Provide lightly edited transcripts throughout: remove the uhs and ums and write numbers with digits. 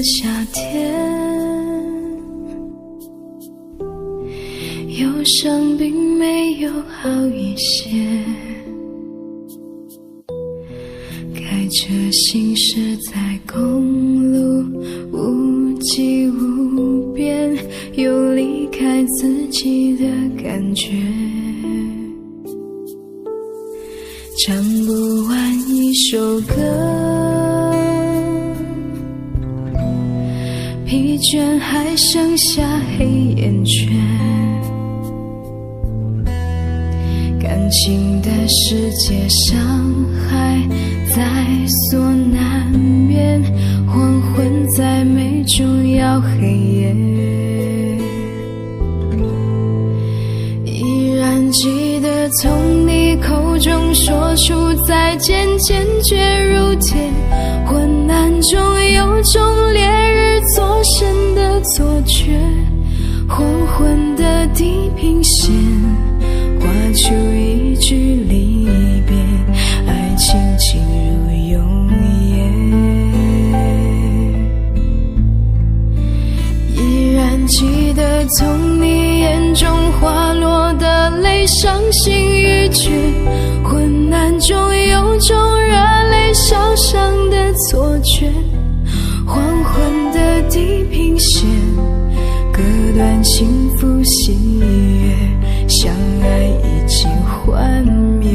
夏天忧伤并没有好一些，开车行驶在公路，无际无边，有离开自己的感觉，唱不完一首歌，疲倦还剩下黑眼圈，感情的世界伤害在所难免，黄昏再美终要黑夜，依然记得从你口中说出再见，坚决如铁，昏暗中有种烈日灼身的错觉，黄昏的地平线画出一句离别，爱情进入永夜，依然记得从你眼中滑落的泪，伤心欲绝，昏暗中有种热泪烧伤的错觉，黄昏的地平线割断幸福喜悦，相爱已经幻灭。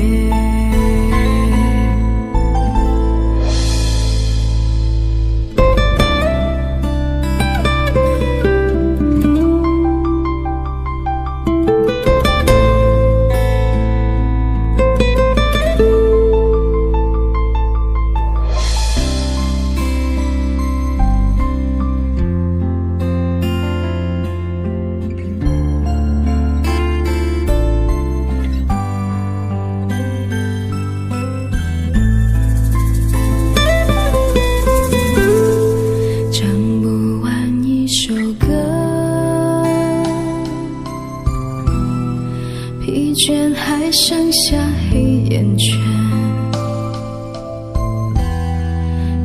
疲倦还剩下黑眼圈，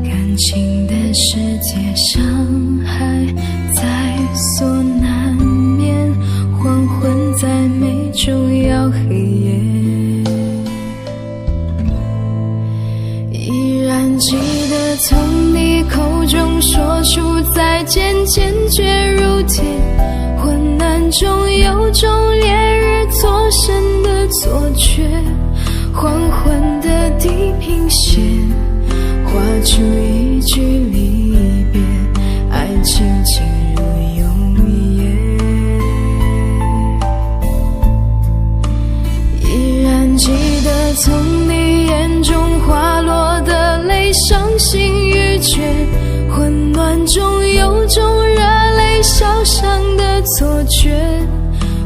感情的世界伤害在所难免，黄昏再美终要黑夜，依然记得从你口中说出再见，坚决如铁，昏暗中有种烈日灼身的错觉，黄昏的地平线画出一句离别，爱情进入永夜，依然记得从你眼中滑落的泪，伤心欲绝，混乱中有种热泪烧伤的错觉，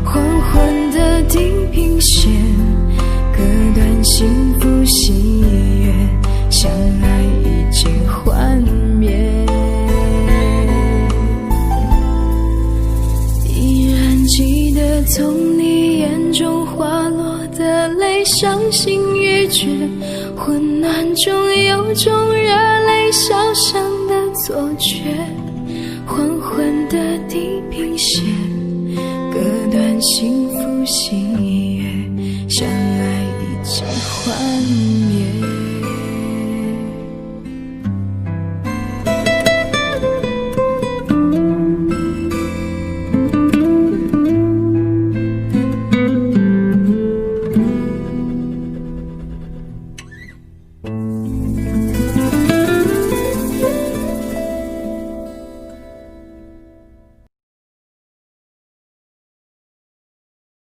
黄昏的地平线割断幸福喜悦，相爱已经幻灭，依然记得从你眼中滑落的泪，伤心欲绝，昏暗中有种热泪烧伤的错觉，黄昏的地平线割断幸福喜悦。